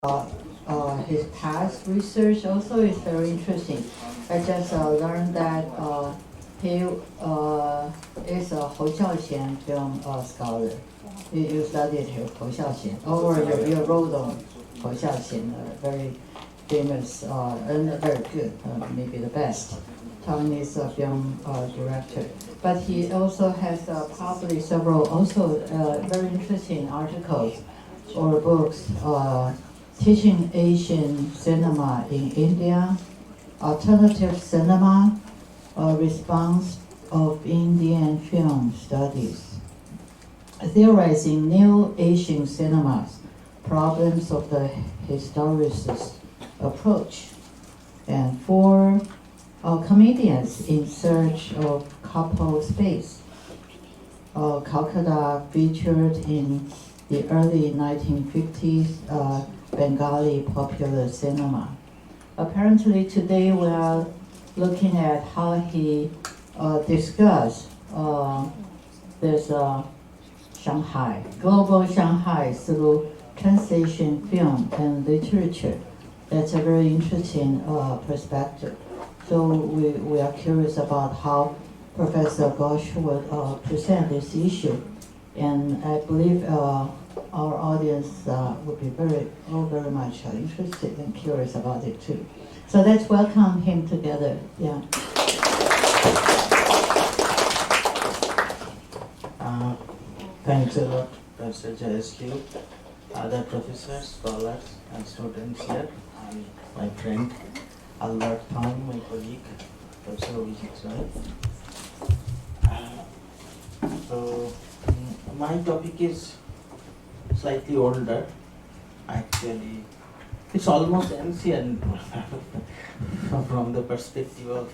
his past research also is very interesting. I just learned that he is a Hou Xiaoxian film scholar. You studied Hou Xiaoxian, or you wrote on Hou Xiaoxian, very famous and very good, maybe the best Taiwanese film director. But he also has published several also very interesting articles or books teaching Asian cinema in India, alternative cinema, response of Indian film studies, theorizing new Asian cinemas, problems of the historicist approach, and for comedians in search of couple space. Calcutta featured in the early 1950s Bengali popular cinema. Apparently today we are looking at how he discussed this Shanghai, global Shanghai through translation, film, and literature. That's a very interesting perspective. So we are curious about how Professor Ghosh would present this issue. And I believe our audience would be very much interested and curious about it too. So let's welcome him together. Yeah. Thanks a lot, Professor Joyce, other professors, scholars, and students here, and my friend Albert Thong, my colleague, Professor VisitedShanghai. So, my topic is slightly older. Actually, it's almost ancient from the perspective of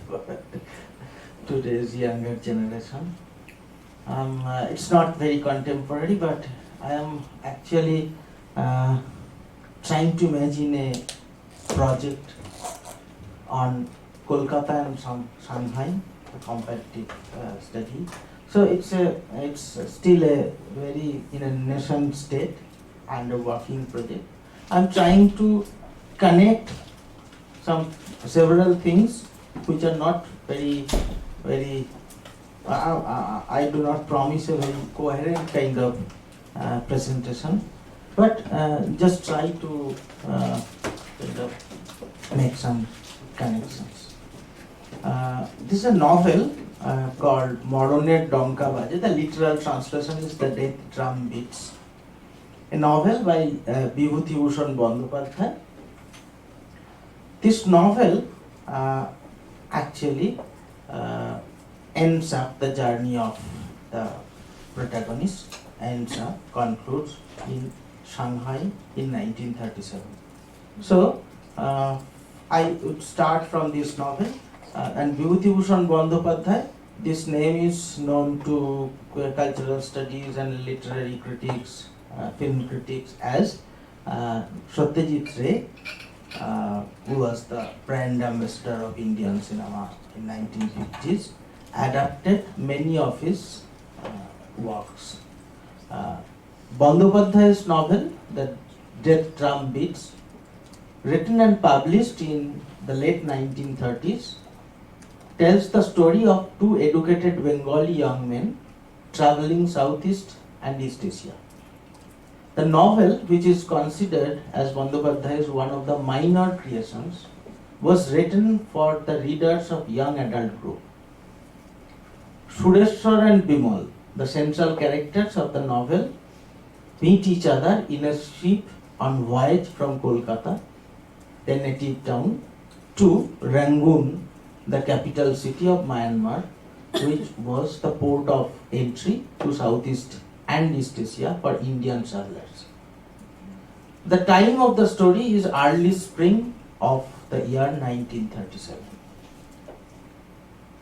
today's younger generation. It's not very contemporary, but I am actually trying to imagine a project on Kolkata and Shanghai, a comparative study. So it's still a very in a nascent state and a working project. I'm trying to connect several things which are not very I do not promise a very coherent kind of presentation, but just try to kind of make some connections. This is a novel called MaranerDonka Baje. The literal translation is The Death Drum Beats. A novel by Bibhuti Bhusan Bandyopadhyay. This novel actually ends up the journey of the protagonist, concludes in Shanghai in 1937. So I would start from this novel, and Bibhuti Bhusan Bandyopadhyay, this name is known to cultural studies and literary critics, film critics as Satyajit Ray, who was the brand ambassador of Indian cinema in 1950s, adapted many of his works. Bandyopadhyay's novel, The Death Drum Beats, written and published in the late 1930s, tells the story of two educated Bengali young men traveling Southeast and East Asia. The novel, which is considered as Bandyopadhyay's one of the minor creations, was written for the readers of young adult group. Sureshwar and Bimal, the central characters of the novel, meet each other in a ship on voyage from Kolkata, their native town, to Rangoon, the capital city of Myanmar, which was the port of entry to Southeast and East Asia for Indian travelers. The time of the story is early spring of the year 1937.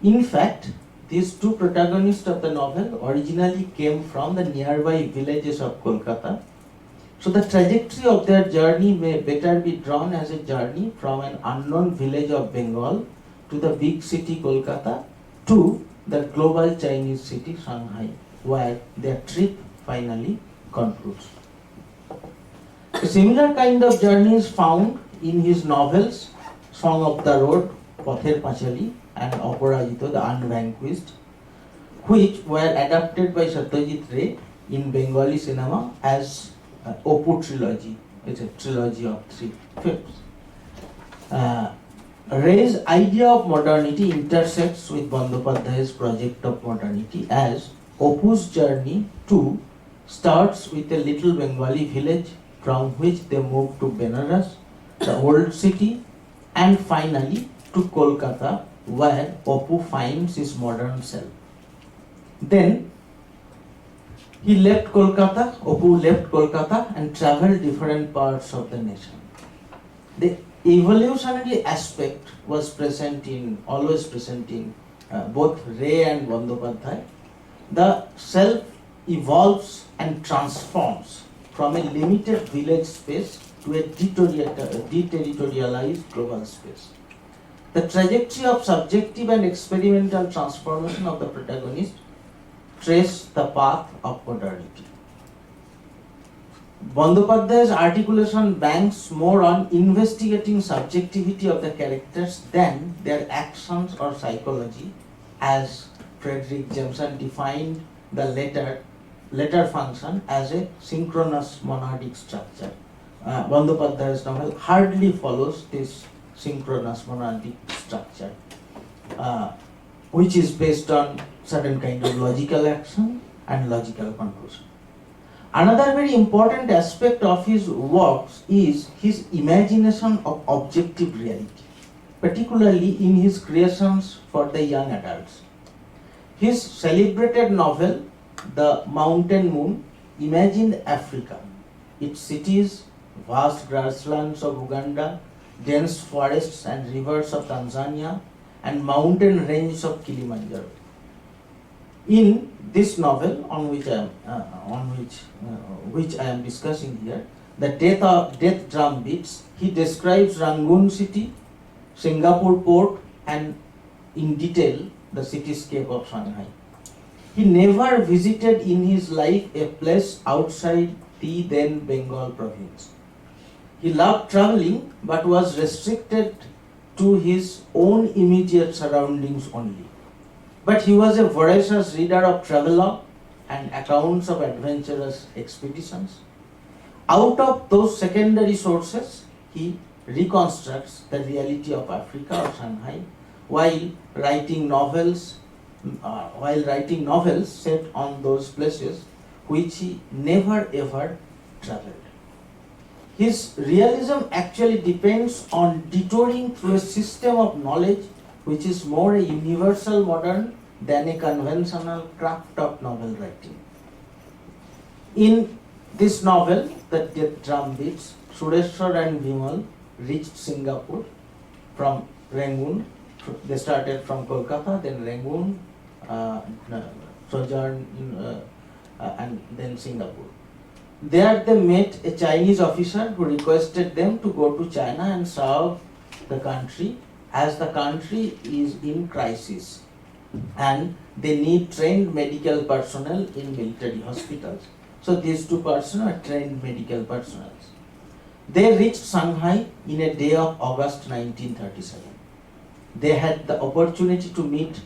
In fact, these two protagonists of the novel originally came from the nearby villages of Kolkata. So the trajectory of their journey may better be drawn as a journey from an unknown village of Bengal to the big city Kolkata to the global Chinese city Shanghai, where their trip finally concludes. A similar kind of journey is found in his novels Song of the Road, Pather Pachali, and Aparajito, The Unvanquished, which were adapted by Satyajit Ray in Bengali cinema as Opu trilogy. It's a trilogy of 3 films. Ray's idea of modernity intersects with Bandyopadhyay's project of modernity, as Opu's journey too starts with a little Bengali village from which they move to Benares, the old city, and finally to Kolkata, where Opu finds his modern self. Then he left Kolkata, Opu left Kolkata and traveled different parts of the nation. The evolutionary aspect was always present in both Ray and Bandyopadhyay. The self evolves and transforms from a limited village space to a deterritorialized global space. The trajectory of subjective and experimental transformation of the protagonist trace the path of modernity. Bandyopadhyay's articulation banks more on investigating subjectivity of the characters than their actions or psychology, as Frederick Jameson defined the latter function as a synchronous monadic structure. Bandyopadhyay's novel hardly follows this synchronous monadic structure, which is based on certain kind of logical action and logical conclusion. Another very important aspect of his works is his imagination of objective reality, particularly in his creations for the young adults. His celebrated novel, The Mountain Moon, imagined Africa, its cities, vast grasslands of Uganda, dense forests and rivers of Tanzania, and mountain ranges of Kilimanjaro. In this novel, which I am discussing here, The Death Drum Beats, he describes Rangoon city, Singapore port, and in detail the cityscape of Shanghai. He never visited in his life a place outside the then Bengal province. He loved traveling but was restricted to his own immediate surroundings only. But he was a voracious reader of travelogue and accounts of adventurous expeditions. Out of those secondary sources, he reconstructs the reality of Africa or Shanghai while writing novels set on those places which he never ever traveled. His realism actually depends on detouring through a system of knowledge which is more a universal modern than a conventional craft of novel writing. In this novel, The Death Drum Beats, Sureshwar and Vimal reached Singapore from Rangoon. They started from Kolkata, then Rangoon, sojourn and then Singapore. There they met a Chinese officer who requested them to go to China and serve the country, as the country is in crisis and they need trained medical personnel in military hospitals. So these two persons are trained medical personnel. They reached Shanghai in a day of August 1937. They had the opportunity to meet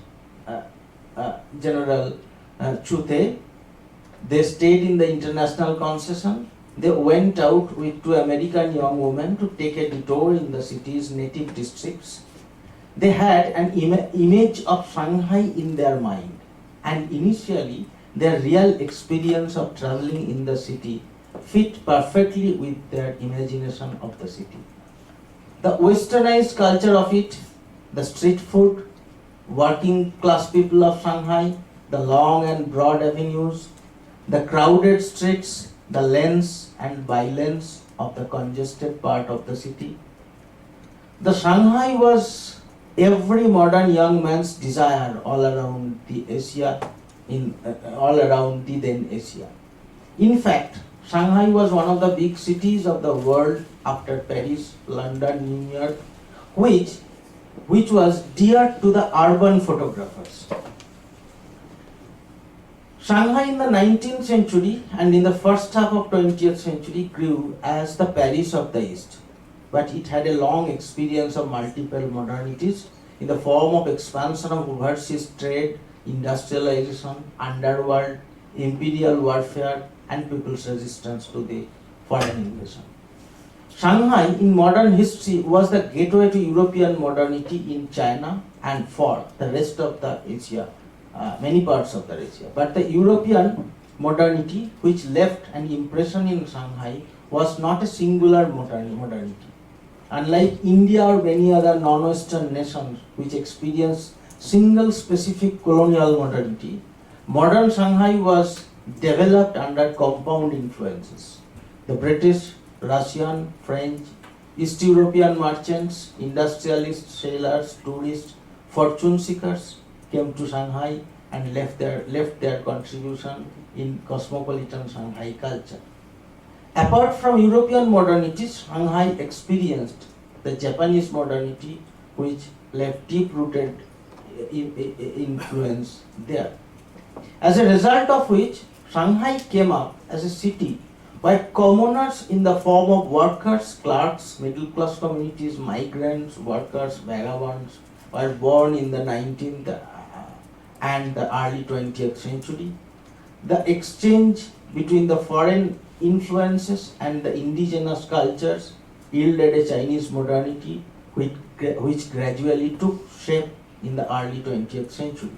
General Chute. They stayed in the international concession. They went out with 2 American young women to take a detour in the city's native districts. They had an image of Shanghai in their mind, and initially their real experience of traveling in the city fit perfectly with their imagination of the city. The westernized culture of it, the street food, working class people of Shanghai, the long and broad avenues, the crowded streets, the lanes and by-lanes of the congested part of the city. The Shanghai was every modern young man's desire all around the then Asia. In fact, Shanghai was one of the big cities of the world after Paris, London, New York, which was dear to the urban photographers. Shanghai in the 19th century and in the first half of 20th century grew as the Paris of the East, but it had a long experience of multiple modernities in the form of expansion of overseas trade, industrialization, underworld, imperial warfare, and people's resistance to the foreign invasion. Shanghai in modern history was the gateway to European modernity in China and for the rest of the Asia, many parts of the Asia. But the European modernity which left an impression in Shanghai was not a singular modernity. Unlike India or many other non-Western nations which experienced single specific colonial modernity, modern Shanghai was developed under compound influences. The British, Russian, French, East European merchants, industrialists, sailors, tourists, fortune seekers came to Shanghai and left their contribution in cosmopolitan Shanghai culture. Apart from European modernities, Shanghai experienced the Japanese modernity which left deep-rooted influence there. As a result of which, Shanghai came up as a city where commoners in the form of workers, clerks, middle-class communities, migrants, workers, vagabonds were born in the 19th and the early 20th century. The exchange between the foreign influences and the indigenous cultures yielded a Chinese modernity which gradually took shape in the early 20th century.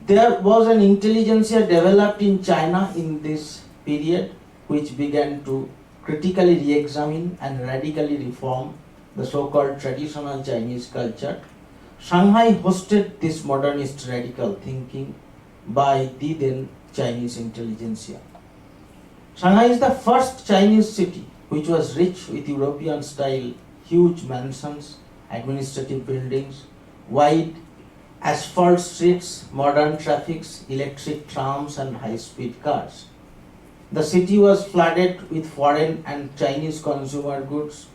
There was an intelligentsia developed in China in this period which began to critically re-examine and radically reform the so-called traditional Chinese culture. Shanghai hosted this modernist radical thinking by the then Chinese intelligentsia. Shanghai is the first Chinese city which was rich with European style huge mansions, administrative buildings, wide asphalt streets, modern traffics, electric trams and high-speed cars. The city was flooded with foreign and Chinese consumer goods.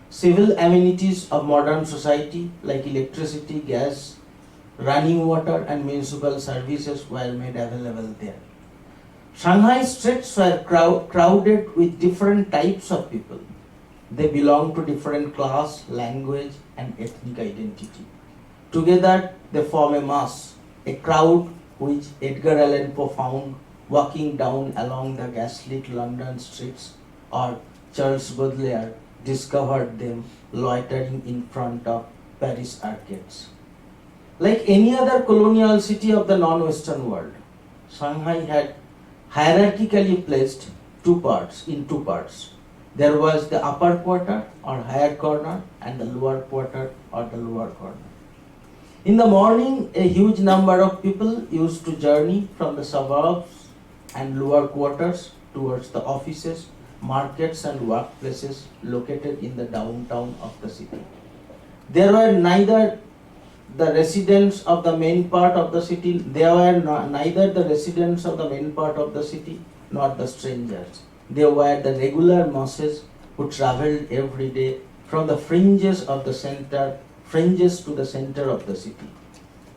Civil amenities of modern society like electricity, gas, running water and municipal services were made available there. Shanghai streets were crowded with different types of people. They belonged to different class, language and ethnic identity. Together they form a mass, a crowd which Edgar Allan Poe found walking down along the gaslit London streets, or Charles Baudelaire discovered them loitering in front of Paris arcades. Like any other colonial city of the non-Western world, Shanghai had hierarchically placed two parts. There was the upper quarter or higher corner and the lower quarter or the lower corner. In the morning, a huge number of people used to journey from the suburbs and lower quarters towards the offices, markets and workplaces located in the downtown of the city. There were neither the residents of the main part of the city, neither the residents of the main part of the city nor the strangers. They were the regular masses who travelled every day from the fringes to the center of the city.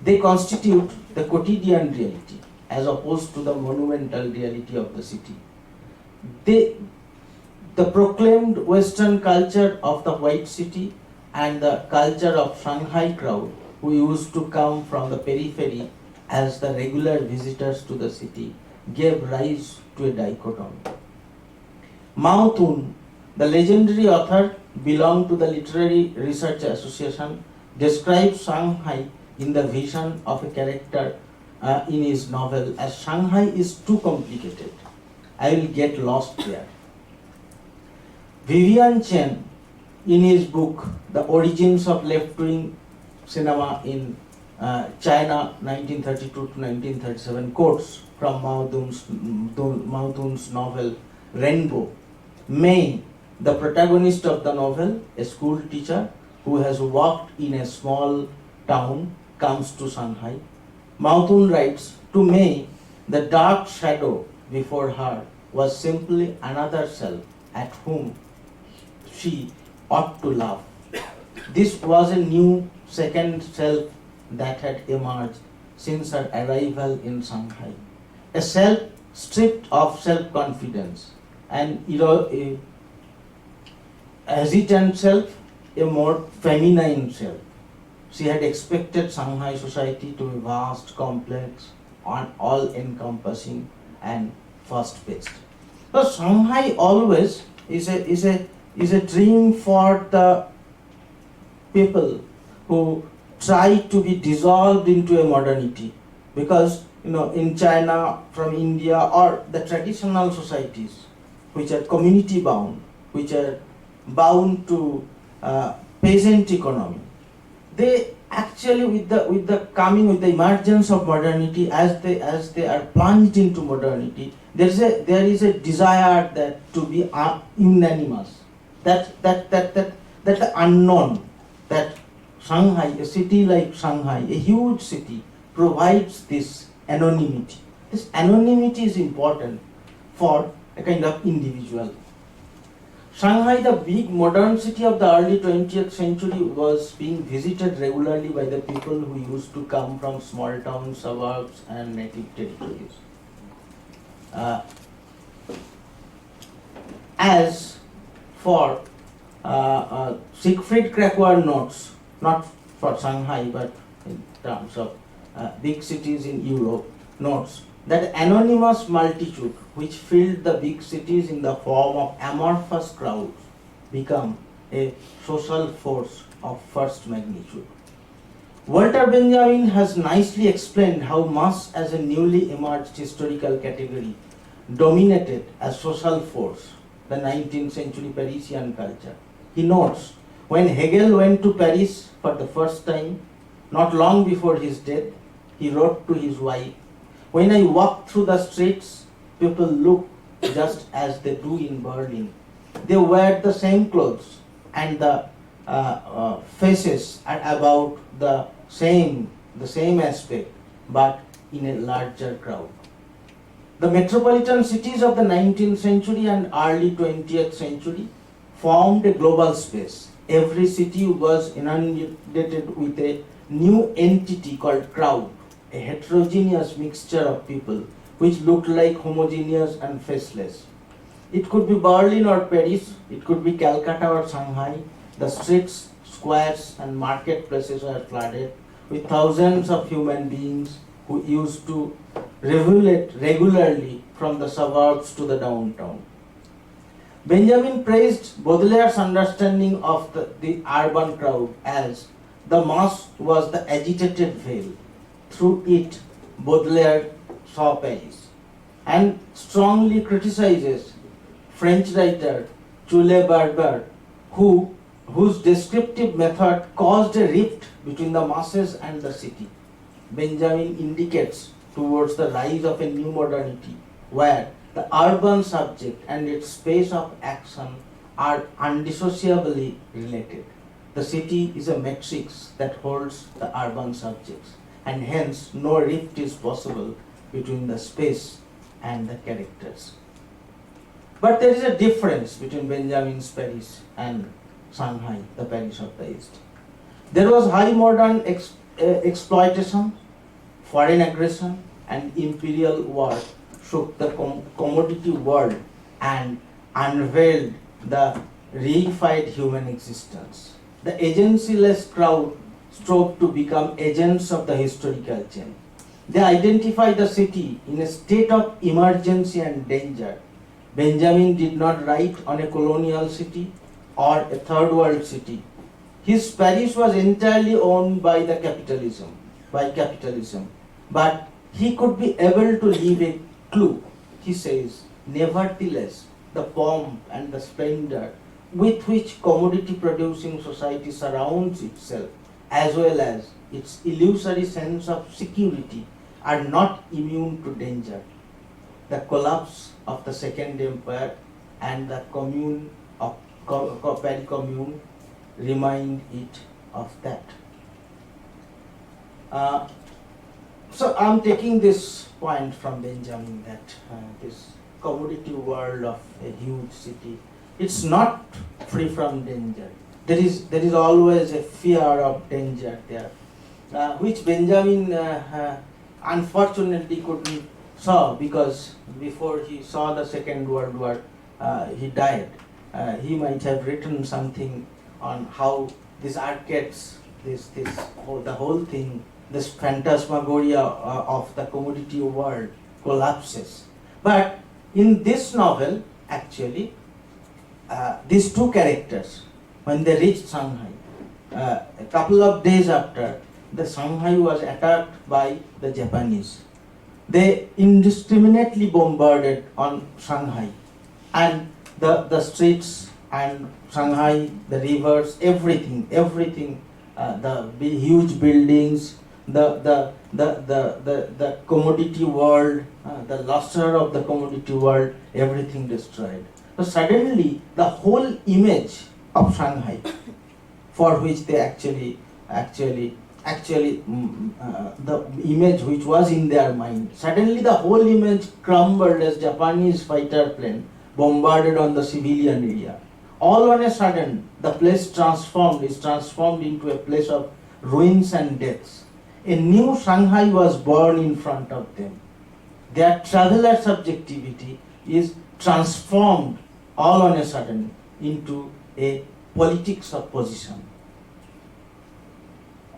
They constitute the quotidian reality as opposed to the monumental reality of the city. The proclaimed Western culture of the white city and the culture of Shanghai crowd who used to come from the periphery as the regular visitors to the city gave rise to a dichotomy. Mao Tun, the legendary author, belonged to the Literary Research Association, describes Shanghai in the vision of a character in his novel as Shanghai is too complicated. I will get lost there. Vivian Chen, in his book The Origins of Left-Wing Cinema in China 1932 to 1937, quotes from Mao Tun's novel Rainbow. Mei, the protagonist of the novel, a school teacher who has worked in a small town, comes to Shanghai. Mao Tun writes, to Mei, the dark shadow before her was simply another self at whom she ought to laugh. This was a new second self that had emerged since her arrival in Shanghai. A self stripped of self-confidence, and a hesitant self, a more feminine self. She had expected Shanghai society to be vast, complex, all-encompassing, and fast-paced. So Shanghai always is a dream for the people who try to be dissolved into a modernity, because in China, from India, or the traditional societies which are community bound, which are bound to peasant economy, they actually with the emergence of modernity, as they are plunged into modernity, there is a desire that to be unanimous, that the unknown, that Shanghai, a city like Shanghai, a huge city, provides this anonymity. This anonymity is important for a kind of individual. Shanghai, the big modern city of the early 20th century, was being visited regularly by the people who used to come from small towns, suburbs, and native territories. As for Siegfried Kracauer notes, not for Shanghai but in terms of big cities in Europe, notes that anonymous multitude which filled the big cities in the form of amorphous crowds become a social force of first magnitude. Walter Benjamin has nicely explained how mass as a newly emerged historical category dominated as social force the 19th century Parisian culture. He notes, when Hegel went to Paris for the first time, not long before his death, he wrote to his wife, "When I walk through the streets, people look just as they do in Berlin. They wear the same clothes and the faces are about the same aspect, but in a larger crowd." The metropolitan cities of the 19th century and early 20th century formed a global space. Every city was inundated with a new entity called crowd, a heterogeneous mixture of people which looked like homogeneous and faceless. It could be Berlin or Paris, it could be Calcutta or Shanghai. The streets, squares, and marketplaces were flooded with thousands of human beings who used to revolute regularly from the suburbs to the downtown. Benjamin praised Baudelaire's understanding of the urban crowd as the mass was the agitated veil. Through it, Baudelaire saw Paris, and strongly criticizes French writer Jules Barber, whose descriptive method caused a rift between the masses and the city. Benjamin indicates towards the rise of a new modernity, where the urban subject and its space of action are undissociably related. The city is a matrix that holds the urban subjects, and hence no rift is possible between the space and the characters. But there is a difference between Benjamin's Paris and Shanghai, the Paris of the East. There was high modern exploitation, foreign aggression, and imperial war shook the commodity world and unveiled the reified human existence. The agencyless crowd strove to become agents of the historical change. They identify the city in a state of emergency and danger. Benjamin did not write on a colonial city or a third world city. His Paris was entirely owned by capitalism, but he could be able to leave a clue. He says, nevertheless, the pomp and the splendor with which commodity producing society surrounds itself, as well as its illusory sense of security, are not immune to danger. The collapse of the Second Empire and the Commune of Paris Commune remind it of that. So I'm taking this point from Benjamin that this commodity world of a huge city, it's not free from danger. There is always a fear of danger there, which Benjamin unfortunately couldn't saw, because before he saw the Second World War, he died. He might have written something on how these arcades, the whole thing, this phantasmagoria of the commodity world collapses. But in this novel, actually, these two characters, when they reached Shanghai, a couple of days after, the Shanghai was attacked by the Japanese. They indiscriminately bombarded on Shanghai, and the streets and Shanghai, the rivers, everything, the huge buildings, the commodity world, the luster of the commodity world, everything destroyed. So suddenly the whole image of Shanghai, for which they actually the image which was in their mind, suddenly the whole image crumbled as Japanese fighter plane bombarded on the civilian area. All on a sudden, the place is transformed into a place of ruins and deaths. A new Shanghai was born in front of them. Their traveler subjectivity is transformed all on a sudden into a politics of position.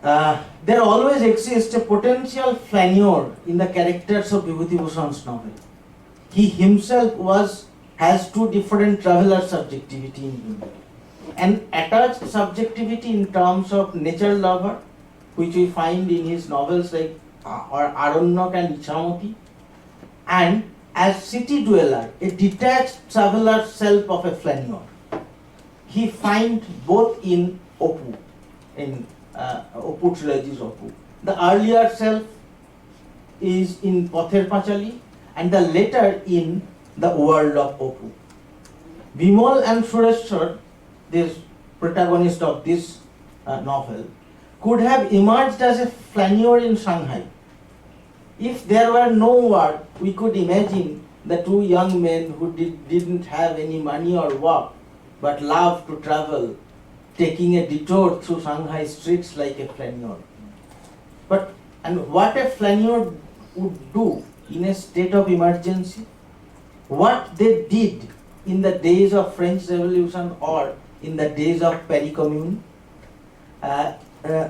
There always exists a potential flaneur in the characters of Bibhuti Bhusan's novel. He himself has two different traveler subjectivity in him. An attached subjectivity in terms of nature lover, which we find in his novels like Aranyak and Ichamoti, and as city dweller, a detached traveler self of a flaneur. He finds both in Opu, in Opu trilogy's Opu. The earlier self is in Pather Pachali, and the later in the world of Opu. Bimal and Sureshwar, this protagonist of this novel, could have emerged as a flaneur in Shanghai. If there were no war, we could imagine the two young men who didn't have any money or work, but loved to travel, taking a detour through Shanghai streets like a flaneur. And what a flaneur would do in a state of emergency, what they did in the days of French Revolution or in the days of Paris Commune.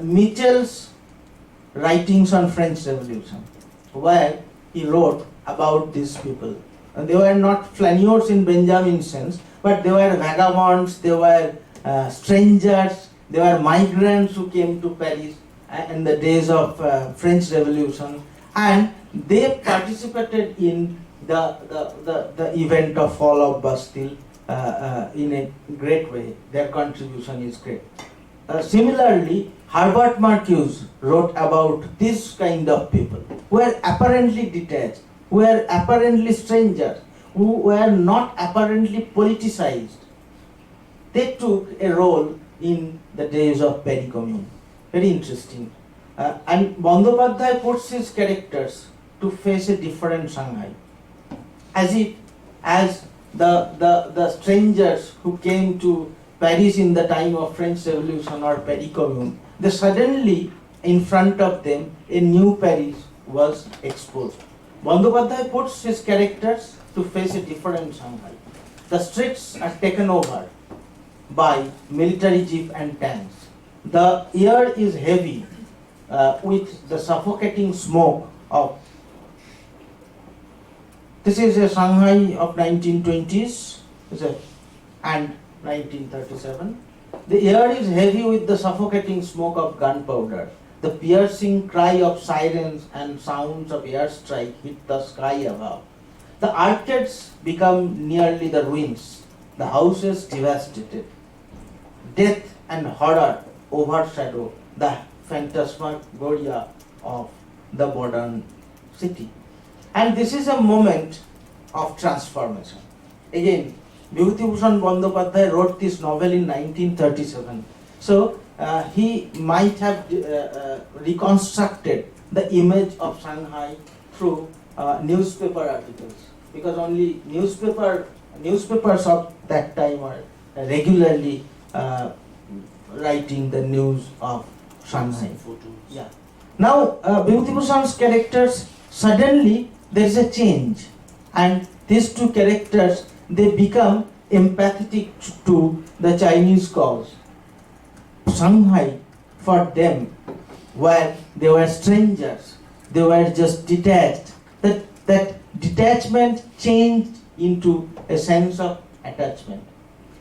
Mitchell's writings on French Revolution, where he wrote about these people. And they were not flaneurs in Benjamin's sense, but they were vagabonds, they were strangers, they were migrants who came to Paris in the days of French Revolution, and they participated in the event of fall of Bastille in a great way. Their contribution is great. Similarly, Herbert Marcuse wrote about this kind of people who were apparently detached, who were apparently strangers, who were not apparently politicized. They took a role in the days of Paris Commune. Very interesting. And Bandyopadhyay puts his characters to face a different Shanghai. As the strangers who came to Paris in the time of French Revolution or Paris Commune, they suddenly, in front of them, a new Paris was exposed. Bandyopadhyay puts his characters to face a different Shanghai. The streets are taken over by military jeep and tanks. The air is heavy with the suffocating smoke of. This is a Shanghai of 1920s and 1937. The air is heavy with the suffocating smoke of gunpowder. The piercing cry of sirens and sounds of airstrike hit the sky above. The arcades become nearly the ruins, the houses devastated. Death and horror overshadow the phantasmagoria of the modern city. And this is a moment of transformation. Again, Bibhuti Bhusan Bandyopadhyay wrote this novel in 1937. So he might have reconstructed the image of Shanghai through newspaper articles, because only newspapers of that time were regularly writing the news of Shanghai. Photos. Yeah. Now, Bibhuti Bhusan's characters, suddenly there is a change, and these two characters, they become empathetic to the Chinese cause. Shanghai, for them, where they were strangers, they were just detached. That detachment changed into a sense of attachment.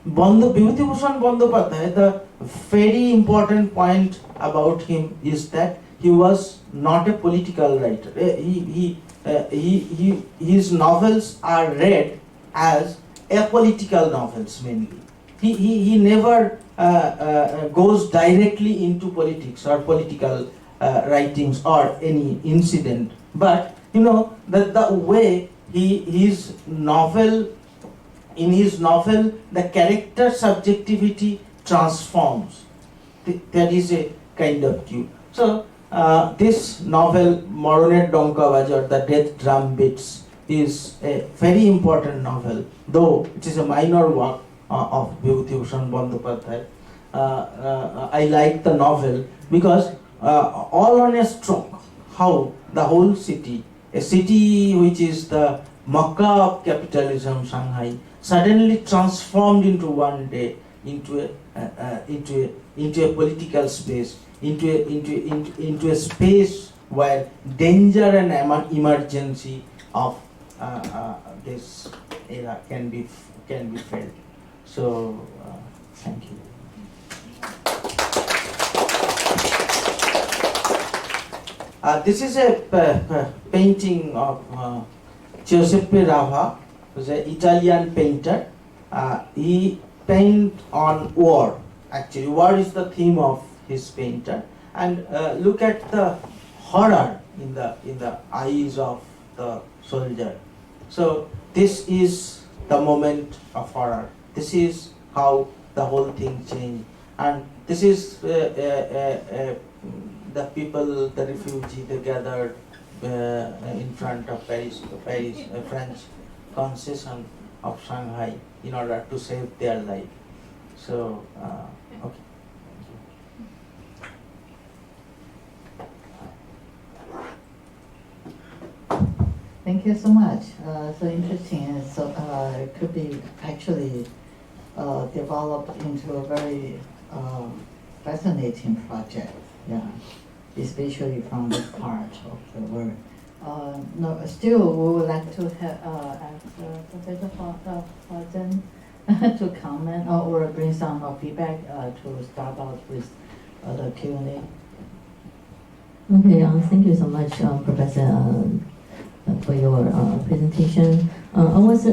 Bibhuti Bhusan Bandyopadhyay, the very important point about him is that he was not a political writer. His novels are read as apolitical novels mainly. He never goes directly into politics or political writings or any incident. But you know that the way in his novel, the character subjectivity transforms. That is a kind of cue. So this novel, MaranerDonka Baje, or The Death Drum Beats, is a very important novel, though it is a minor work of Bibhuti Bhusan Bandyopadhyay. I like the novel because all on a stroke, how the whole city, a city which is the Makkah of capitalism, Shanghai, suddenly transformed into one day into a political space, into a space where danger and emergency of this era can be felt. So, thank you. This is a painting of Giuseppe Rava, who's an Italian painter. He painted on war. Actually, war is the theme of his painter. And look at the horror in the eyes of the soldier. So this is the moment of horror. This is how the whole thing changed. And this is the people, the refugee, they gathered in front of Paris, French concession of Shanghai in order to save their life. So, okay. Thank you so much. So interesting, and so it could be actually developed into a very fascinating project. Yeah, especially from this part of the world. No, still, we would like to have ask Professor Zhen to comment or bring some feedback to start out with the Q&A. Okay, thank you so much, Professor, for your presentation. I was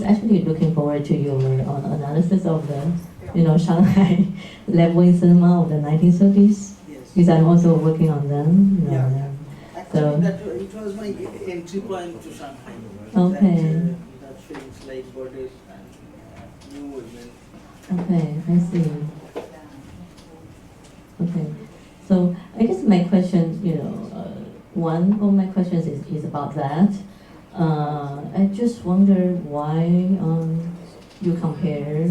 actually looking forward to your analysis of the, Shanghai Leftwing cinema of the 1930s. Yes. Because I'm also working on them. Yeah. Actually, So, it was my entry point to Shanghai. Okay. That films like Bodies and New Women. okay, I see. Okay, so I guess my question, one of my questions is about that. I just wonder why you compare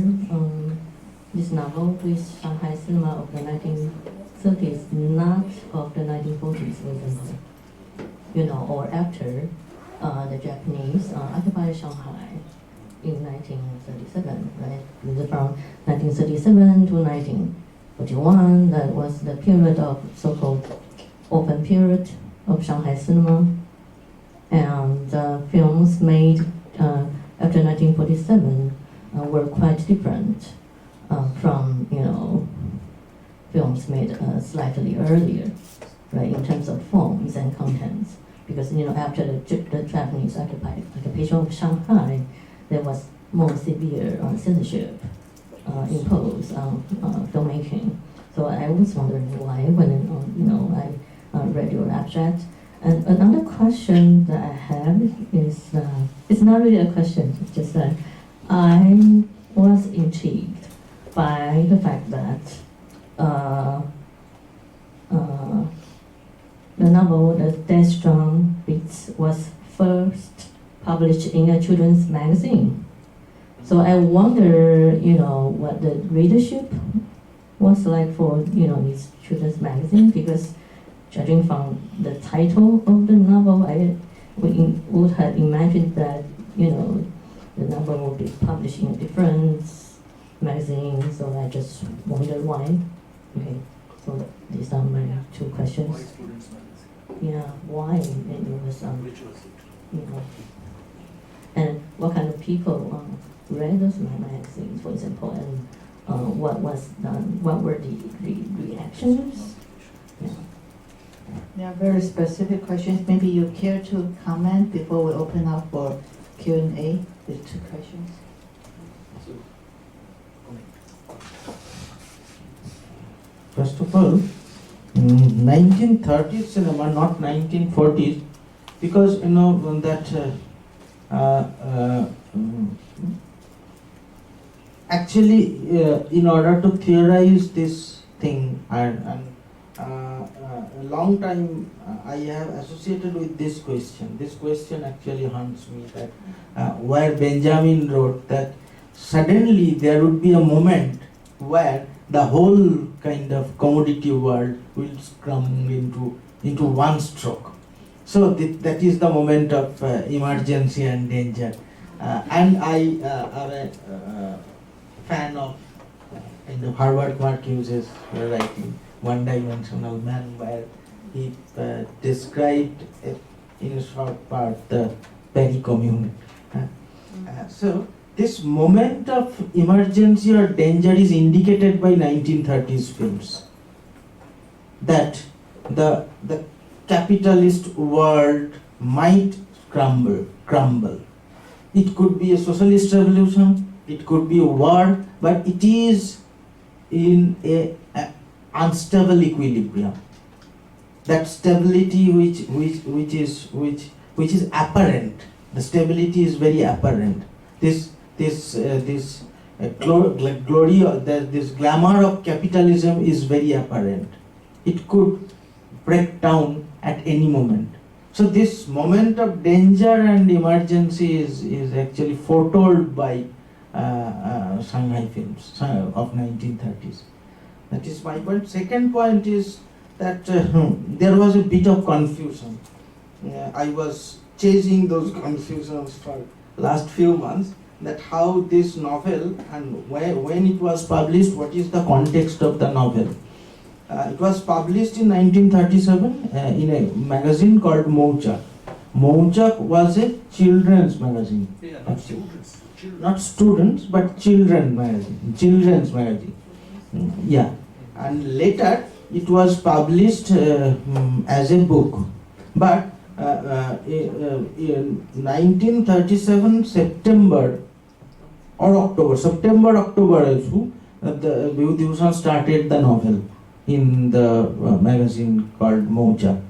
this novel with Shanghai cinema of the 1930s, not of the 1940s, for example. Or after the Japanese occupied Shanghai in 1937, right? From 1937 to 1941, that was the period of so-called open period of Shanghai cinema, and the films made after 1947 were quite different from films made slightly earlier, right, in terms of forms and contents. Because after the Japanese occupation of Shanghai, there was more severe censorship imposed on filmmaking. So I was wondering why when I read your abstract. And another question that I have is, it's not really a question, it's just that I was intrigued by the fact that the novel, The Death Drum Beats, was first published in a children's magazine. So I wonder, what the readership was like for, this children's magazine, because judging from the title of the novel, I would have imagined that, you know, the novel will be published in different magazines, so I just wonder why. Okay, so these are my two questions. Why students magazine? Yeah, why? And it was, Which was it? you know, and what kind of people read those magazines, for example, and what was done, what were the reactions? Yeah. Yeah, very specific questions. Maybe you care to comment before we open up for Q&A with two questions. So, First of all, 1930s cinema, not 1940s, because you know that actually in order to theorize this thing and a long time I have associated with this question. This question actually haunts me, that where Benjamin wrote that suddenly there would be a moment where the whole kind of commodity world will come into one stroke. So that is the moment of emergency and danger. And I am a fan of Herbert Marcuse's writing, One-Dimensional Man, where he described in a short part the Paris Commune. So this moment of emergency or danger is indicated by 1930s films. That the capitalist world might crumble. It could be a socialist revolution, it could be a war, but it is in a unstable equilibrium. That stability which is apparent. The stability is very apparent. This glamour of capitalism is very apparent. It could break down at any moment. So this moment of danger and emergency is actually foretold by Shanghai films of 1930s. That is my point. Second point is that there was a bit of confusion. I was chasing those confusions for last few months, that how this novel and when it was published, what is the context of the novel. It was published in 1937 in a magazine called Mouchak. Mouchak was a children's magazine. yeah, not students. Children. Not students, but children's magazine. Yeah, and later it was published as a book. But in 1937 September, October also, the Bibhuti Bhusan started the novel in the magazine called Moja.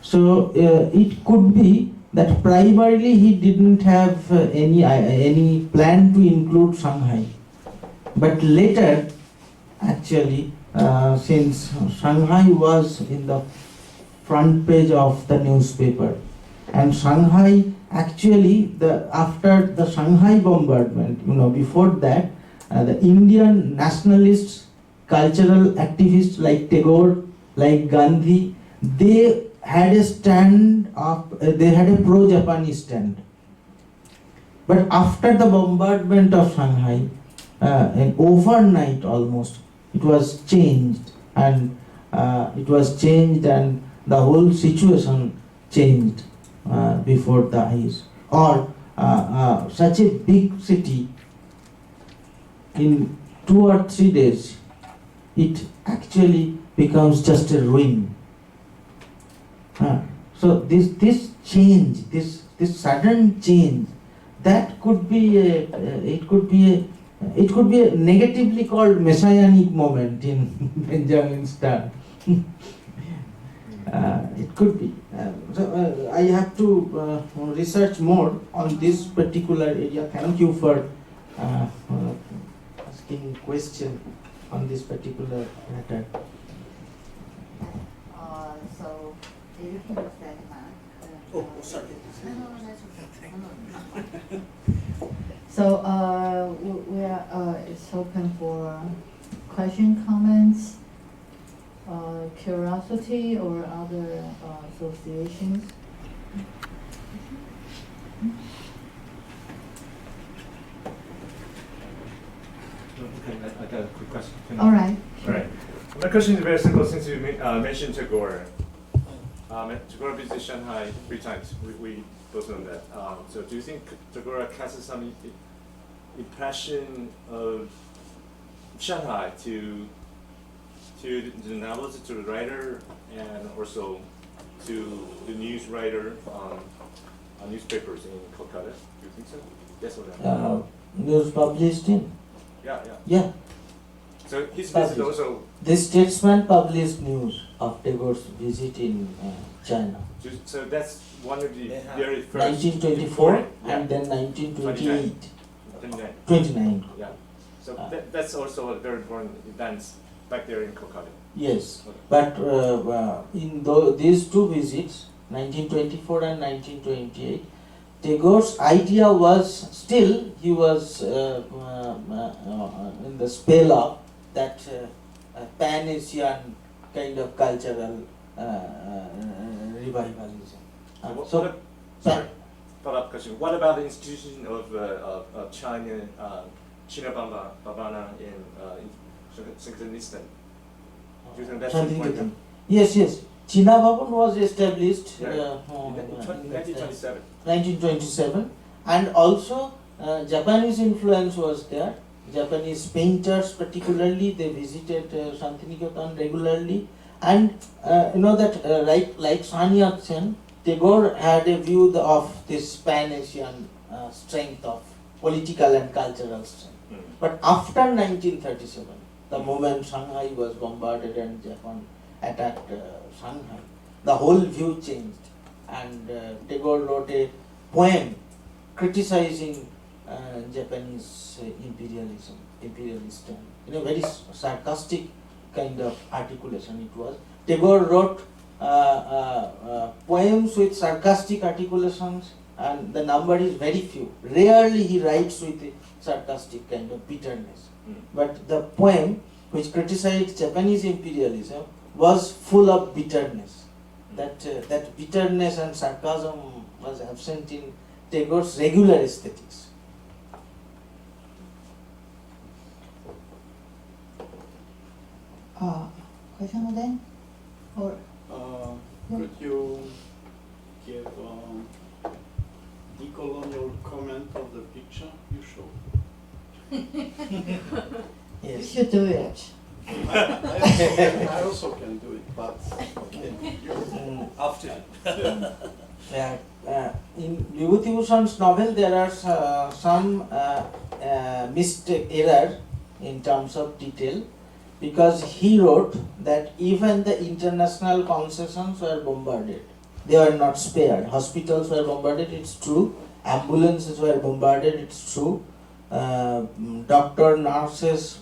So it could be that primarily he didn't have any plan to include Shanghai, but later actually since Shanghai was in the front page of the newspaper, and Shanghai actually after the Shanghai bombardment, before that the Indian nationalists, cultural activists like Tagore, like Gandhi, they had a pro-Japanese stand. But after the bombardment of Shanghai, and overnight almost, it was changed, and the whole situation changed before the eyes. Or such a big city, in 2 or 3 days, it actually becomes just a ruin. So this change, this sudden change, that could be it could be a negatively called messianic moment in Benjamin's term. It could be. So I have to research more on this particular area. Thank you for asking question on this particular matter. So you can use that mark. Oh, sorry. So we are it's open for question, comments, curiosity. curiosity or other associations? Okay, I got a quick question. All right. All right. My question is very simple since you mentioned Tagore. Tagore visited Shanghai 3 times. We both know that. So do you think Tagore casts some impression of Shanghai to the novelist, to the writer, and also to the news writer on newspapers in Kolkata? Do you think so? Yes or no? News published in? Yeah. Yeah. So his visit also. The Statesman published news of Tagore's visit in China. So that's one of the Yeah. very first. 1924 Yeah. and then 1928. 29. 29. Yeah. So that's also a very important event back there in Kolkata. Yes. Okay. But in these two visits, 1924 and 1928, Tagore's idea was still, he was in the spell of that pan-Asian kind of cultural revivalism. Follow-up question. What about the institution of China, Babana in Shanghai? Do you think that's important? Yes. China Bhavan was established Yeah. in 1927. 1927, and also Japanese influence was there. Japanese painters particularly, they visited Shantiniketan regularly, and you know that like Sun Yat-sen, Tagore had a view of this pan-Asian strength of political and cultural strength. But after 1937, the moment Shanghai was bombarded and Japan attacked Shanghai, the whole view changed, and Tagore wrote a poem criticizing Japanese imperialist, in a very sarcastic kind of articulation it was. Tagore wrote poems with sarcastic articulations, and the number is very few. Rarely he writes with a sarcastic kind of bitterness. But the poem which criticized Japanese imperialism was full of bitterness. That bitterness and sarcasm was absent in Tagore's regular aesthetics. Question again? Or Could you give decolonial comment of the picture you showed? you Yes. should do it. I also can do it, but okay. After. In Bibhuti Bhusan's novel, there are some mistake error in terms of detail, because he wrote that even the international concessions were bombarded. They were not spared. Hospitals were bombarded, it's true. Ambulances were bombarded, it's true. Doctor, nurses,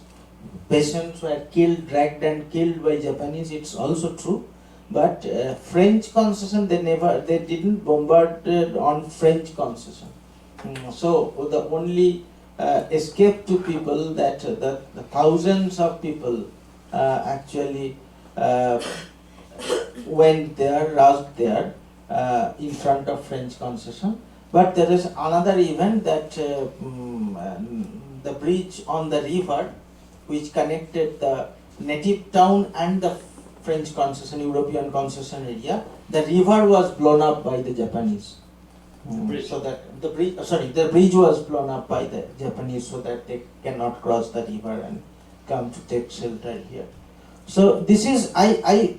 patients were killed, dragged and killed by Japanese, it's also true. But French concession, they didn't bombard on French concession. So the only escape to people that the thousands of people actually went there, rushed there in front of French concession. But there is another event that the bridge on the river which connected the native town and the French concession, European concession area, the river was blown up by the Japanese. So that the bridge was blown up by the Japanese so that they cannot cross the river and come to take shelter here. So this is I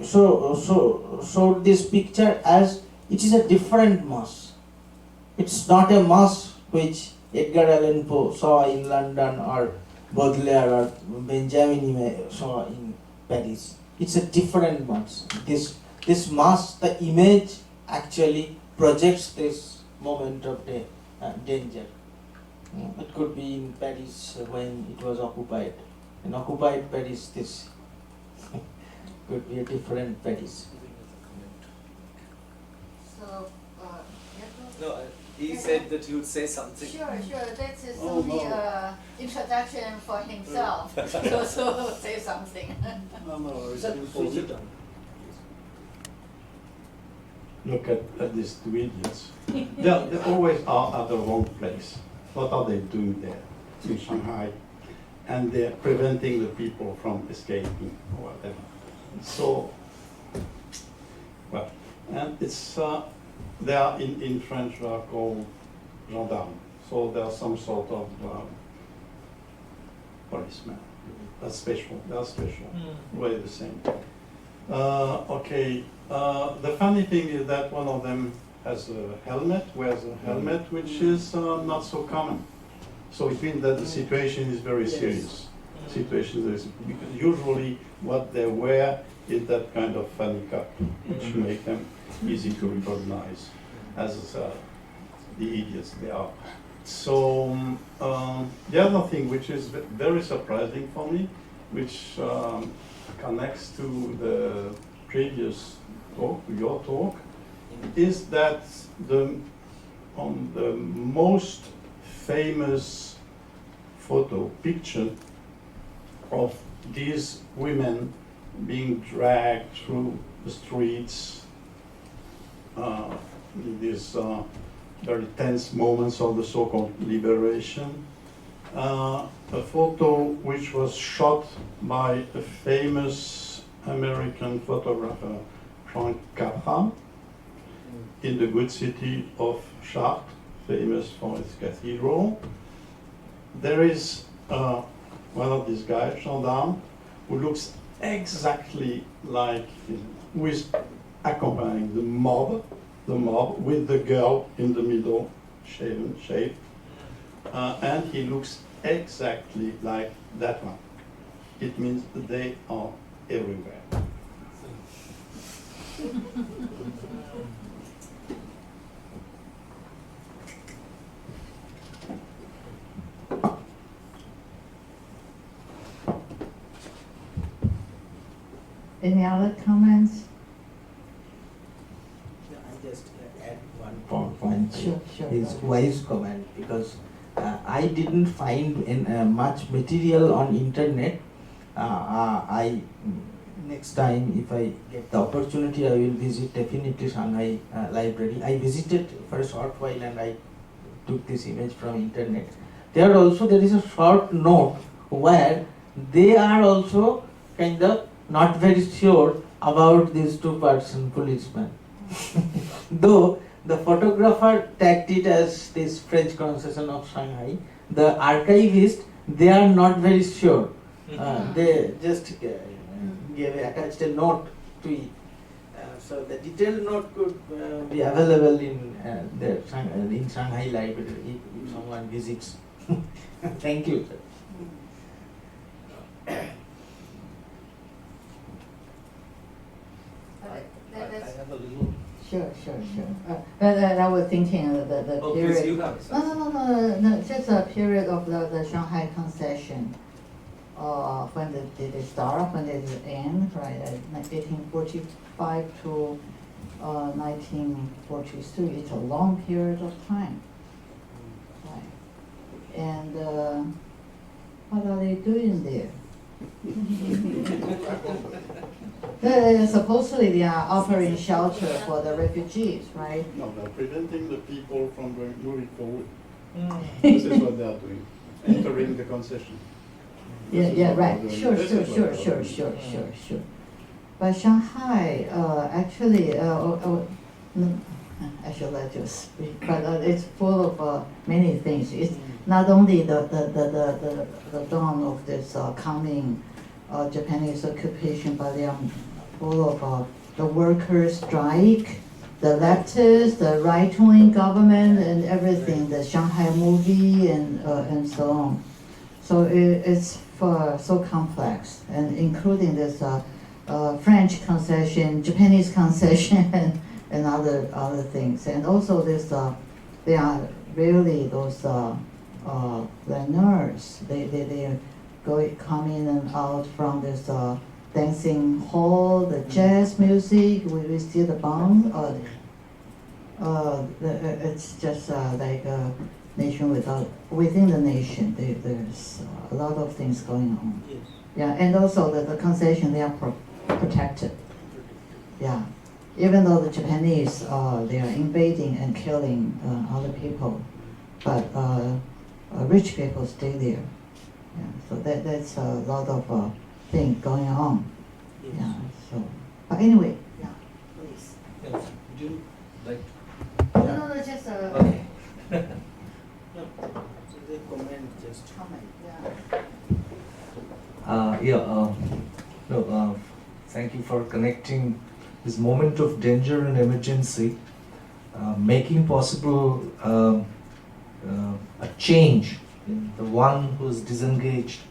showed this picture as it is a different mass. It's not a mass which Edgar Allan Poe saw in London or Baudelaire or Benjamin saw in Paris. It's a different mass. This mass, the image actually projects this moment of danger. It could be in Paris when it was occupied. In occupied Paris, this could be a different Paris. So, No, he said that he would say something. sure, that is Oh, only no. introduction for himself. So say something. No, it's Is that important. Fujita? look at these two idiots. They always are at the wrong place. What are they doing there in Shanghai? And they're preventing the people from escaping or whatever. So, well, and it's, they are in French, they are called gendarmes. So they are some sort of policemen. That's special, they are special, really the same. Okay, the funny thing is that one of them has a helmet, wears a helmet, which is not so common. So it means that the situation is very serious. Situation is, because usually what they wear is that kind of funny cap, which make them easy to recognize as the idiots they are. So the other thing which is very surprising for me, which connects to the previous talk, your talk, is that on the most famous picture of these women being dragged through the streets in these very tense moments of the so-called liberation. A photo which was shot by a famous American photographer, Frank Capra, in the good city of Chartres, famous for its cathedral. There is one of these guys, gendarme, who looks exactly like who is accompanying the mob with the girl in the middle, shaved, and he looks exactly like that one. It means they are everywhere. Any other comments? I just add one point. Sure. His wise comment, because I didn't find much material on internet. I next time, if I get the opportunity, I will visit definitely Shanghai Library. I visited for a short while and I took this image from internet. There is a short note where they are also kind of not very sure about these two-person policemen. Though the photographer tagged it as this French concession of Shanghai, the archivist, they are not very sure. They just attached a note to it. So the detailed note could be available in in Shanghai Library if someone visits. Thank you, sir. I have a little. Sure. But I was thinking the Oh, period. please, you have. No, just a period of the Shanghai concession. When did it start? When did it end? Right, 1845 to 1943. It's a long period of time. Right. And what are they doing there? Supposedly they are offering shelter for the refugees, right? No, they're preventing the people from moving forward. This is what they are doing, entering the concession. Yeah, right. Sure. But Shanghai, actually, I should let you speak, but it's full of many things. It's not only the dawn of this coming Japanese occupation, but they are full of the workers' strike, the leftists, the right-wing government, and everything. The Shanghai movie and so on. So it's so complex, and including this French concession, Japanese concession, and other things, and also this they are really those learners. They come in and out from this dancing hall, the jazz music. We see the band. It's just like a nation within the nation. There's a lot of things going on. Yes. Yeah, and also the concession, they are protected. Yeah, even though the Japanese, they are invading and killing other people, but rich people stay there. Yeah, so that's a lot of things going on. Yes. Yeah, so, but anyway, yeah, please. Yes. Would you like No, just Okay. No, so the comment just comment, yeah. Thank you for connecting this moment of danger and emergency, making possible a change in the one who's disengaged,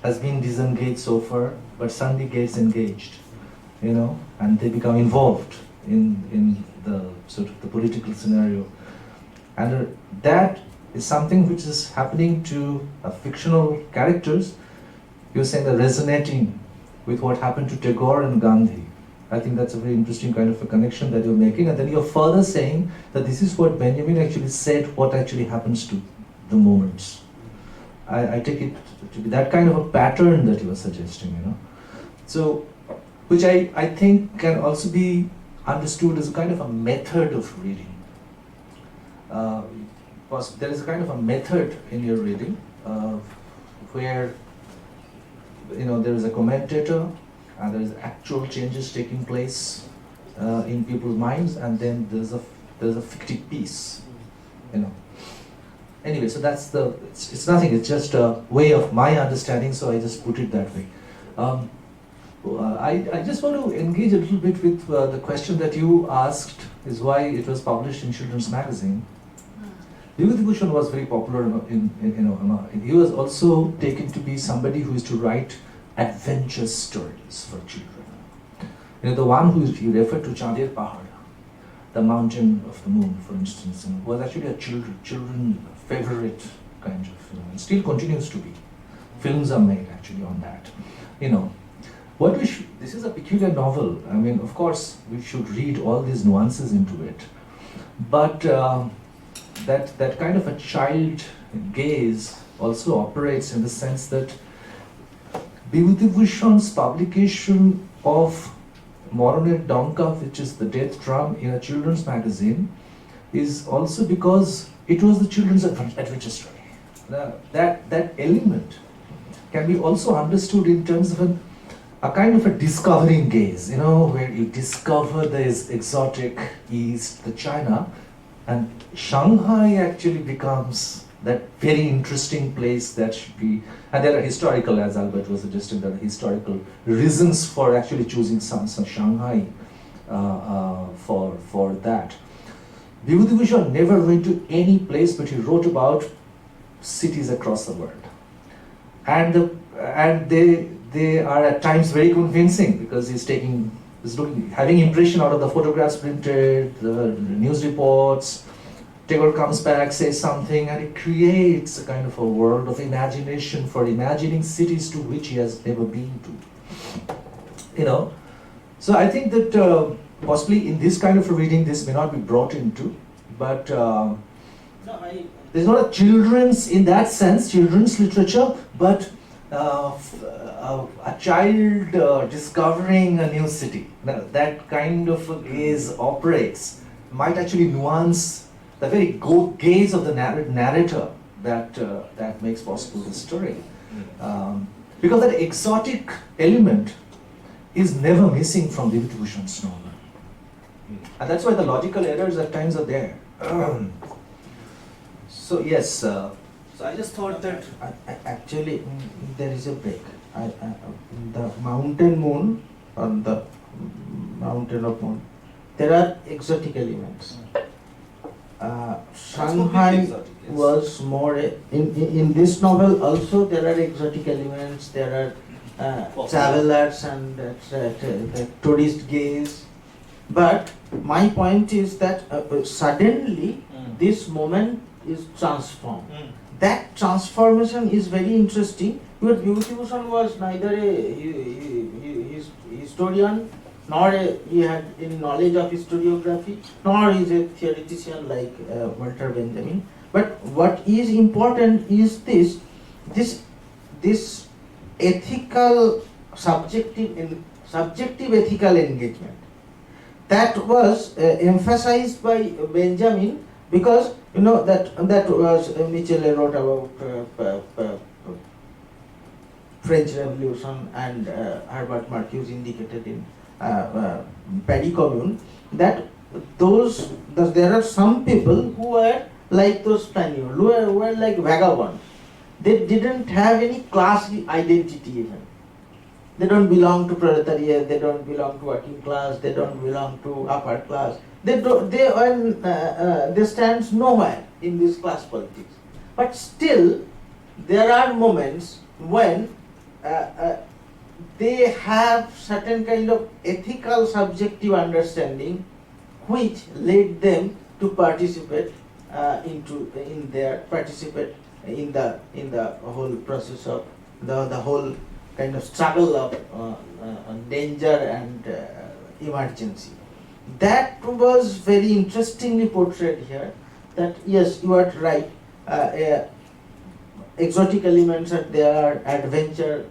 has been disengaged so far, but suddenly gets engaged, and they become involved in the sort of the political scenario. And that is something which is happening to fictional characters. You're saying that resonating with what happened to Tagore and Gandhi. I think that's a very interesting kind of a connection that you're making. And then you're further saying that this is what Benjamin actually said, what actually happens to the moments. I take it to be that kind of a pattern that you are suggesting, So, which I think can also be understood as a kind of a method of reading. There is a kind of a method in your reading where there is a commentator and there is actual changes taking place in people's minds, and then there's a fictive piece, Anyway, so that's it's nothing. It's just a way of my understanding. So I just put it that way. I just want to engage a little bit with the question that you asked, is why it was published in children's magazine. Bibhuti Bhusan was very popular he was also taken to be somebody who is to write adventure stories for children. The one who he referred to, Chandir Pahad, the mountain of the moon, for instance, was actually a children favorite kind of film, and still continues to be. Films are made actually on that. This is a peculiar novel. I mean, of course, we should read all these nuances into it, but that kind of a child gaze also operates in the sense that Bibhuti Bhusan's publication of MaranerDonka, which is the death drum in a children's magazine, is also because it was the children's adventure story. That element can be also understood in terms of a kind of a discovering gaze, where you discover the exotic East, the China, and Shanghai actually becomes that very interesting place that should be, and there are historical, as Albert was suggesting, there are historical reasons for actually choosing some Shanghai for that. Bibhuti Bhusan never went to any place, but he wrote about cities across the world, and they are at times very convincing because he's having impression out of the photographs printed, the news reports. Tagore comes back, says something, and it creates a kind of a world of imagination for imagining cities to which he has never been to. So I think that possibly in this kind of a reading, this may not be brought into, but there's not a children's, in that sense, children's literature, but a child discovering a new city. Now, that kind of a gaze operates, might actually nuance the very gaze of the narrator that makes possible the story. Because that exotic element is never missing from Bibhuti Bhusan's novel. And that's why the logical errors at times are there. So yes, so I just thought that actually there is a break. The mountain moon, on the mountain of moon, there are exotic elements. Shanghai was more in this novel also there are exotic elements, there are travelers and the tourist gaze, but my point is that suddenly this moment is transformed. That transformation is very interesting because Bibhuti Bhusan was neither a historian nor he had any knowledge of historiography, nor is a theoretician like Walter Benjamin. But what is important is this ethical, subjective ethical engagement. that was emphasized by Benjamin, because that was Michelet wrote about French Revolution, and Herbert Marcuse indicated in Paris Commune that there are some people who were like those Spaniards, who were like vagabonds. They didn't have any class identity even. They don't belong to proletariat, they don't belong to working class, they don't belong to upper class. They stand nowhere in this class politics. But still, there are moments when they have certain kind of ethical subjective understanding which led them to participate in the whole process of the whole kind of struggle of danger and emergency. That was very interestingly portrayed here. That yes, you are right. Exotic elements are there, adventure,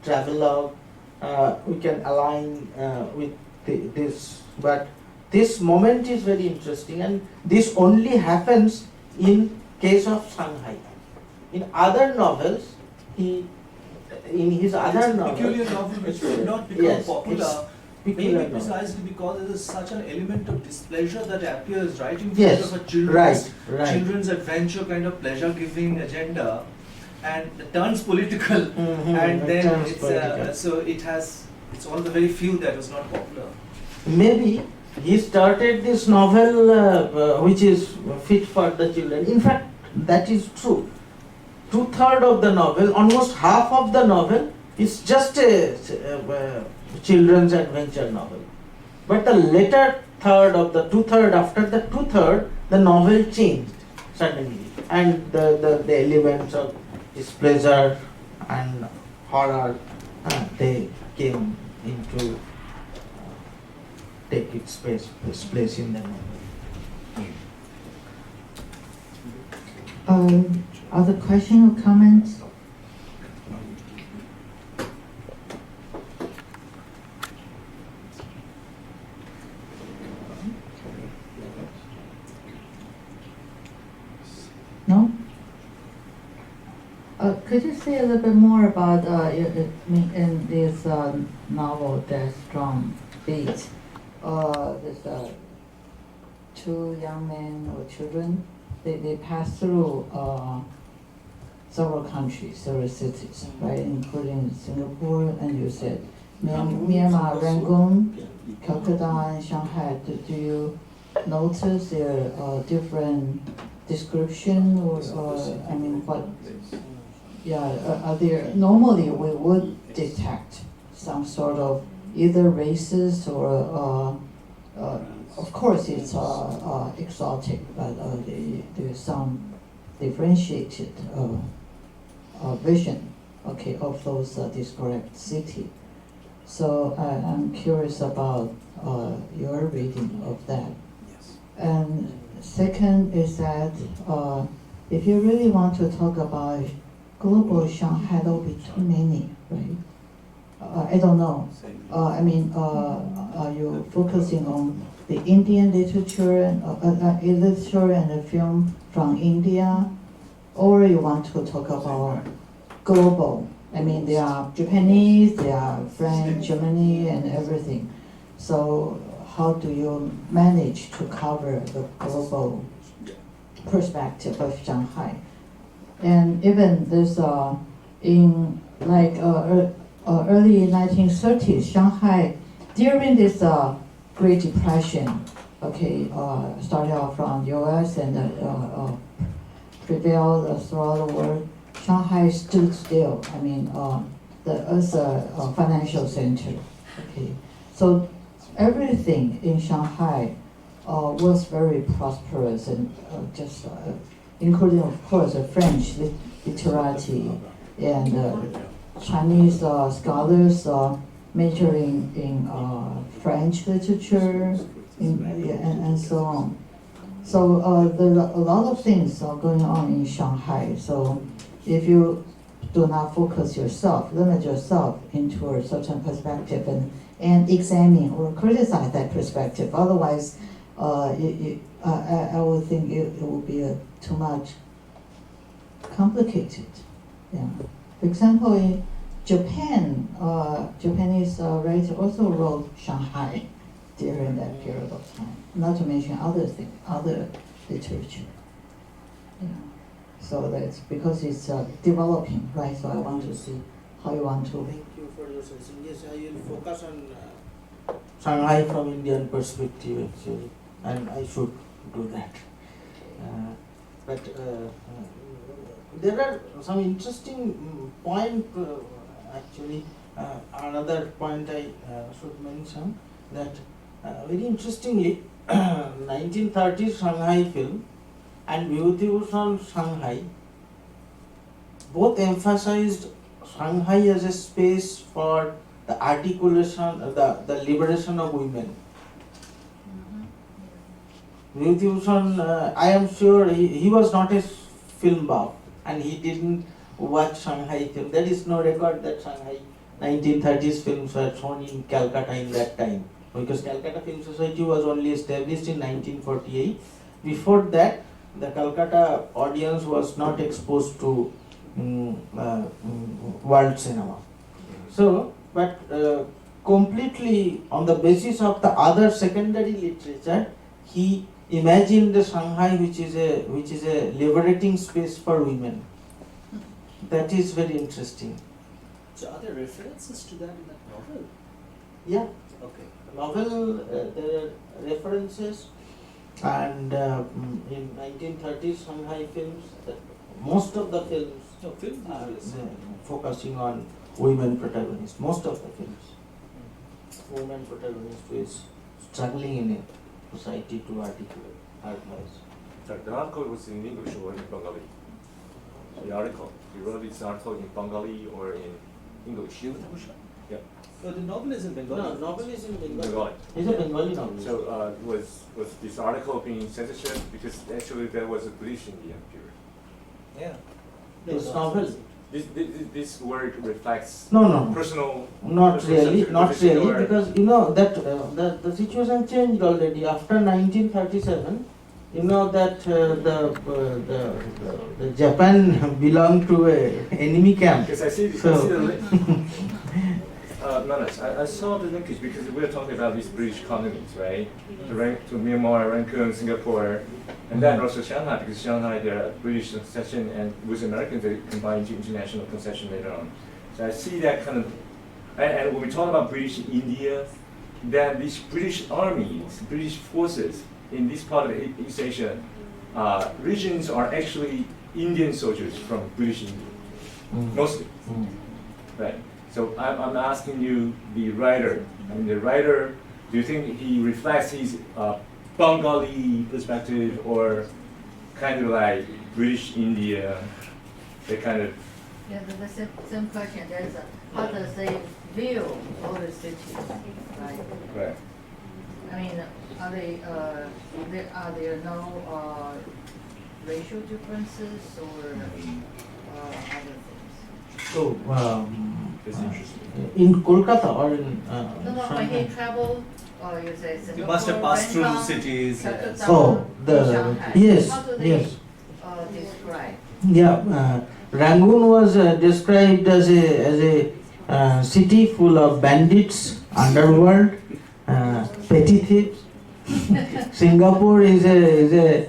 travelogue. We can align with this, but this moment is very interesting, and this only happens in case of Shanghai. In other novels, in his other novels, peculiar novel which would not become yes, popular, peculiar maybe novel. precisely because there is such an element of displeasure that appears right in front Yes, of a children's right. children's adventure kind of pleasure-giving agenda, and it turns political, Mhm, and it then turns it's political. so it's one of the very few that was not popular. Maybe he started this novel which is fit for the children. In fact, that is true. 2/3 of the novel, almost half of the novel, is just a children's adventure novel. But the later third of the 2/3, after the 2/3, the novel changed suddenly, and the elements of displeasure and horror they came into take its place in the novel. Other question or comments? No? Could you say a little bit more about in this novel, Death Strong Beat? There's two young men or children. They pass through several countries, several cities, right, including Singapore, and you said Myanmar, Rangoon, Calcutta, and Shanghai. Do you notice there are different description or I mean what? Yeah, are there normally we would detect some sort of either racist or of course it's exotic, but there's some differentiated vision, okay, of those described city. So I'm curious about your reading of that. And second is that if you really want to talk about global Shanghai, there will be too many, right? I don't know. I mean, are you focusing on the Indian literature and the film from India, or you want to talk about global? I mean, there are Japanese, there are French, Germany, and everything. So how do you manage to cover the global perspective of Shanghai? And even this in like early 1930s, Shanghai, during this Great Depression, okay, started out from U.S. and prevailed throughout the world, Shanghai stood still. I mean, as a financial center, okay. So everything in Shanghai was very prosperous and just including, of course, French literati and Chinese scholars majoring in French literature and so on. So there are a lot of things going on in Shanghai. So if you do not focus yourself, limit yourself into a certain perspective and examine or criticize that perspective. Otherwise, I would think it would be too much complicated. Yeah. For example, in Japan, Japanese writer also wrote Shanghai during that period of time. Not to mention other literature. Yeah. So that's because it's developing, right? So I want to see how you want to. Thank you for your suggestion. Yes, I will focus on Shanghai from Indian perspective actually, and I should do that. But there are some interesting point actually. Another point I should mention that very interestingly, 1930s Shanghai film and Bibhuti Bhusan Shanghai both emphasized Shanghai as a space for the articulation, the liberation of women. Bibhuti Bhusan, I am sure he was not a film buff and he didn't watch Shanghai film. There is no record that Shanghai 1930s films were shown in Calcutta in that time, because Calcutta Film Society was only established in 1948. Before that, the Calcutta audience was not exposed to world cinema. So, but completely on the basis of the other secondary literature, he imagined the Shanghai which is a liberating space for women. That is very interesting. So are there references to that in that novel? Yeah. Okay. Novel, there are references, and in 1930s Shanghai films, most of the films No, film are is focusing on women protagonists. Most of the films, women protagonist who is struggling in a society to articulate her voice. Sorry, the article was in English or in Bengali? The article, you wrote this article in Bengali or in English? Yeah. No, the novel is in Bengali. No, novel is in Bengali. Bengali. It's a Bengali novel. So was this article being censored? Because actually there was a British India period. Yeah. This novel. This work reflects No. personal. Not personal really, not position really, or- because you know that the situation changed already after 1937. You know that the Japan belonged to a enemy camp. Because I see So- the I saw the linkage because we were talking about these British colonies, right? To Myanmar, Rangoon, Singapore, and then also Shanghai, because Shanghai, there are British concession, and with Americans, they combined to international concession later on. So I see that kind of, and when we talk about British India, then these British armies, British forces in this part of East Asia regions are actually Indian soldiers from British India, mostly, right? So I'm asking you, the writer. I mean, the writer. Do you think he reflects his Bengali perspective or kind of like British India, the kind of? Yeah, the same question. There's how does they view all the cities, right? Right. I mean, are there no racial differences or other things? So That's interesting. in Kolkata or in No, when Shanghai? he traveled, you say Singapore, You must have passed through Bangkok, cities. Calcutta, Oh, Shanghai. yes, How do they yes. describe? Yeah, Rangoon was described as a city full of bandits, underworld, petty thieves. Singapore is a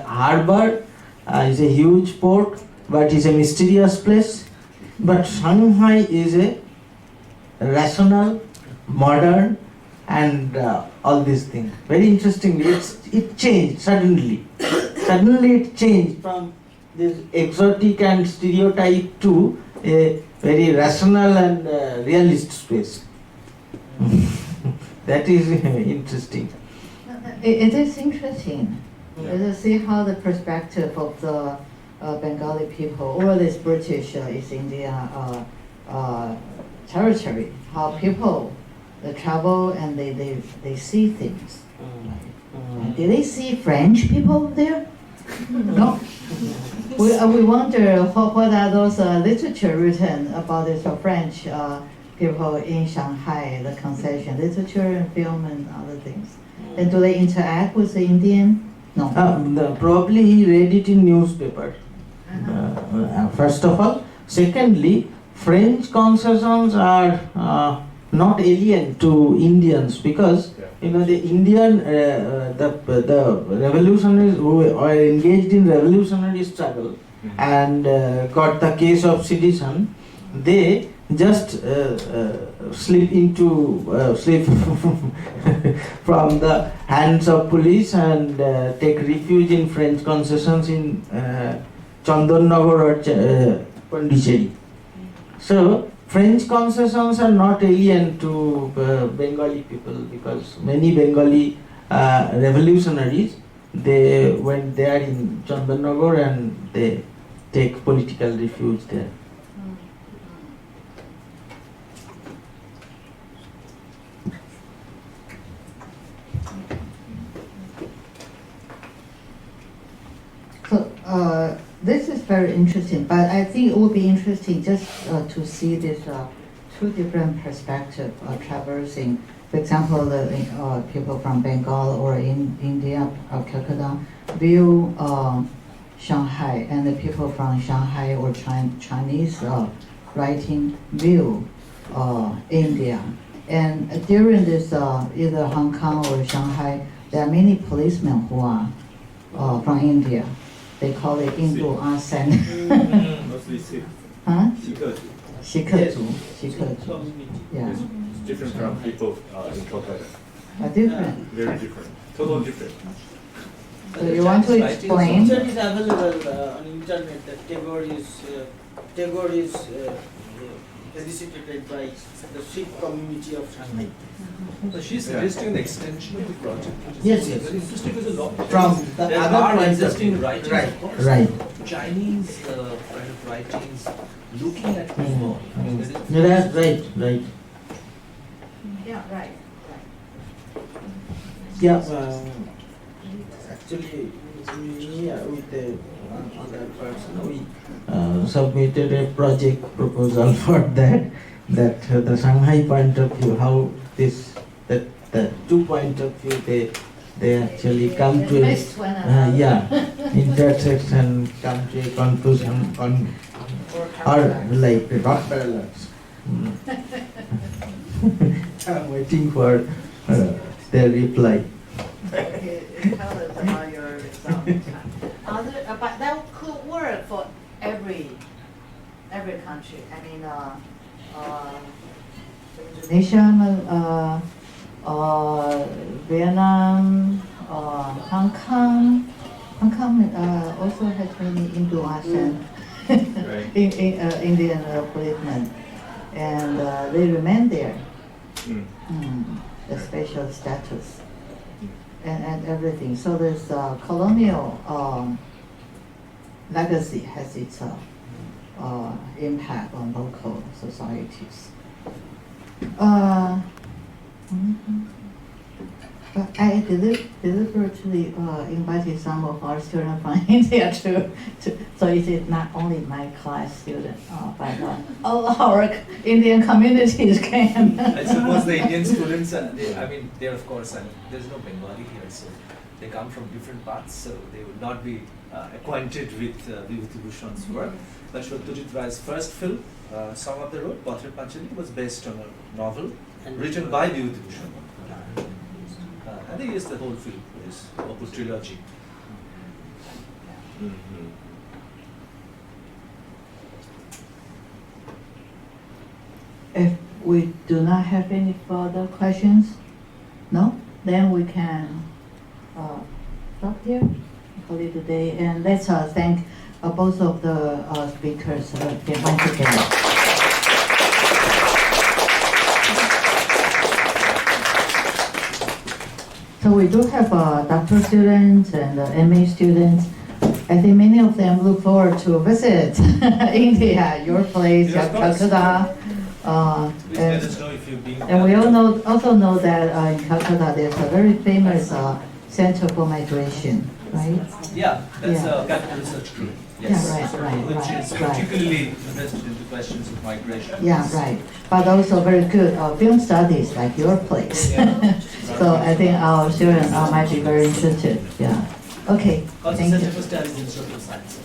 harbor, is a huge port, but is a mysterious place. But Shanghai is a rational, modern, and all these things. Very interestingly, it changed suddenly. Suddenly it changed from this exotic and stereotype to a very rational and realist space. That is interesting. It is interesting. To see how the perspective of the Bengali people or this British East India territory, how people travel and they see things. Did they see French people there? No. We wonder what are those literature written about this French people in Shanghai, the concession, literature and film and other things. And do they interact with the Indian? No. Probably he read it in newspaper. First of all. Secondly, French concessions are not alien to Indians because you know the Indian the revolutionaries who are engaged in revolutionary struggle and got the case of sedition, they just slip from the hands of police and take refuge in French concessions in Chandanagar or Pondicherry. So French concessions are not alien to Bengali people because many Bengali revolutionaries, they went there in Chandanagar and they take political refuge there. So this is very interesting, but I think it would be interesting just to see this two different perspectives traversing. For example, the people from Bengal or in India, Calcutta, view Shanghai, and the people from Shanghai or Chinese writing view India. And during this either Hong Kong or Shanghai, there are many policemen who are from India. They call it Indo-China. Mostly Sikh. Huh? Sikh. Yeah. It's different from people in Calcutta. Different. Very different. Totally different. So you want to explain? It is available on internet that Tagore is visited by the Sikh community of Shanghai. So she's suggesting an extension of the project, which is Yes, yes. very interesting because a lot From the there other are point of existing view. writings, Right, of course, right. Chinese kind of writings looking at people. I mean, there is- That's right. Yeah, right. Yeah, actually, we with another person, we submitted a project proposal for that the Shanghai point of view, how the 2 point of view they actually come to a intersect and come to a conclusion on or like not parallels. I'm waiting for their reply. Okay, tell us about your results. But that could work for every country. I mean, Indonesia, Vietnam, Hong Kong. Hong Kong also has many Indo-Asian Indian policemen, and they remain there. The special status and everything. So this colonial legacy has its impact on local societies. But I deliberately invited some of our students from India to so it is not only my class student, but all our Indian communities came. I suppose the Indian students, they're of course, there's no Bengali here, so they come from different parts, so they would not be acquainted with Bibhuti Bhusan's work. But Satyajit Ray's first film, Song of the Road, Portrayed, was based on a novel written by Bibhuti Bhusan. I think it's the whole film, this whole trilogy. If we do not have any further questions, no, then we can stop here, call it a day, and let's thank both of the speakers once again. So we do have doctoral students and MA students. I think many of them look forward to visit India, your place, Yeah, of course. Calcutta. Please let us know if you've been. And we also know that in Calcutta there's a very famous center for migration right? Yeah, that's Yeah. a capital research group. Yeah, Yes. right, Which right, is right. particularly invested into questions of migration. Yeah, right. But also very good film studies like your place. So I think our students might be very interested. Yeah. Okay. Also, Thank you. Center for Studies in Social Sciences.